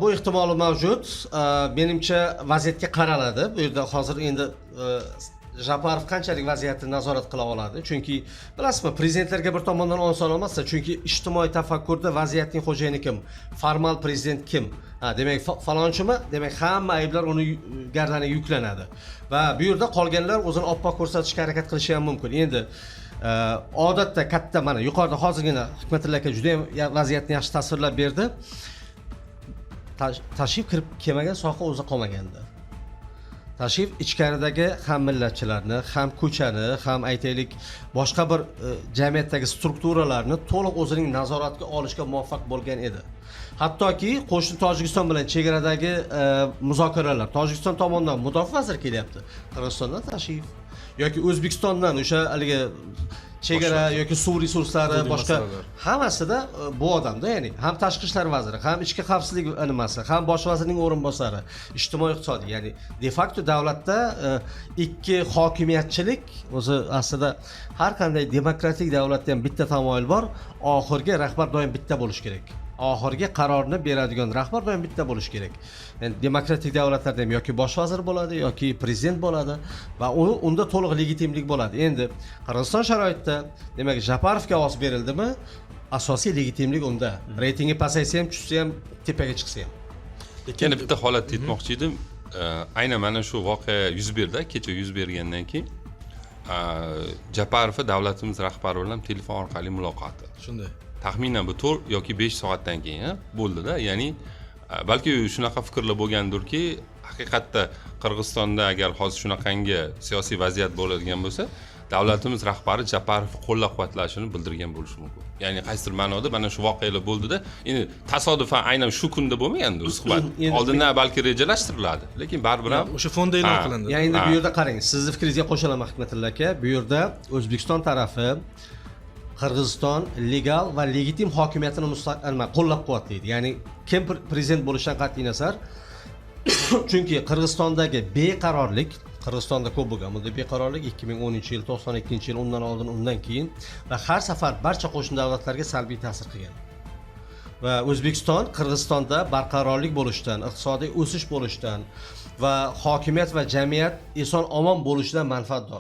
Bu ehtimoli mavjud. Menimcha vaziyatga qaraladi. Bu yerda hozir endi Japarov qanchalik vaziyatni nazorat qila oladi? Chunki bilasizmi, prezidentlarga bir tomondan oson emas, chunki ijtimoiy tafakkurda vaziyatning xo'jayini kim? Formal prezident kim? Demak, falonchimi? Demak, hamma ayblar uni gardaniga yuklanadi. Va bu yerda qolganlar o'zini oppoq ko'rsatishga harakat qilishi ham mumkin. Endi odatda katta mana yuqorida hozirgina Hikmatilla aka juda ham vaziyatni yaxshi tasvirlab berdi. Tashrif kirib kelmagan soha o'zi qolmaganda. Tashrif ichkaridagi ham millatchilarni, ham ko'chani, ham aytaylik boshqa bir jamiyatdagi strukturalarni to'liq o'zining nazoratiga olishga muvaffaq bo'lgan edi. Hattoki qo'shni Tojikiston bilan chegaradagi muzokaralar, Tojikiston tomonidan mudofaa vaziri kelyapti, Qirg'izistondan tashrif yoki O'zbekistondan o'sha haligi chegara yoki suv resurslari boshqa hammasida bu odamda, ya'ni ham tashqi ishlar vaziri, ham ichki xavfsizlik nimasi, ham bosh vazirning o'rinbosari, ijtimoiy iqtisodiy, ya'ni de facto davlatda ikki hokimiyatchilik o'zi aslida har qanday demokratik davlatda ham bitta tamoyil bor, oxirgi rahbar doim bitta bo'lishi kerak. Oxirgi qarorni beradigan rahbar doim bitta bo'lishi kerak. Ya'ni demokratik davlatlarda ham yoki bosh vazir bo'ladi yoki prezident bo'ladi va unda to'liq legitimlik bo'ladi. Endi Qirg'iziston sharoitida, demak, Japarovga ovoz berildimi, asosiy legitimlik unda. Reytingi pasaysa ham, tushsa ham, tepaga chiqsa ham. Lekin bitta holatni aytmoqchi edim. Aynan mana shu voqea yuz berdi, kecha yuz bergandan keyin Japarov davlatimiz rahbari bilan telefon orqali muloqoti. Shunday. Taxminan bu 4 yoki 5 soatdan keyin bo'ldi-da. Ya'ni balki shunaqa fikrlar bo'lgandirki, haqiqatda Qirg'izistonda agar hozir shunaqangi siyosiy vaziyat bo'ladigan bo'lsa, davlatimiz rahbari Japarovni qo'llab-quvvatlashini bildirgan bo'lishi mumkin. Ya'ni qaysidir ma'noda mana shu voqealar bo'ldi-da. Endi tasodifan aynan shu kunda bo'lmagandi suhbat. Oldindan balki rejalashtiriladi, lekin baribir ham o'sha fonda e'lon qilindi. Ya'ni endi bu yerda qarang, sizni fikringizga qo'shilaman Hikmatilla aka. Bu yerda O'zbekiston tarafi Qirg'iziston legal va legitim hokimiyatini qo'llab-quvvatlaydi. Ya'ni kim prezident bo'lishidan qat'iy nazar, chunki Qirg'izistondagi beqarorlik, Qirg'izistonda ko'p bo'lgan bunday beqarorlik 2010-yil, 92-yil, undan oldin, undan keyin va har safar barcha qo'shni davlatlarga salbiy ta'sir qilgan. Va O'zbekiston Qirg'izistonda barqarorlik bo'lishdan, iqtisodiy o'sish bo'lishdan va hokimiyat va jamiyat eson omon bo'lishidan manfaatdor.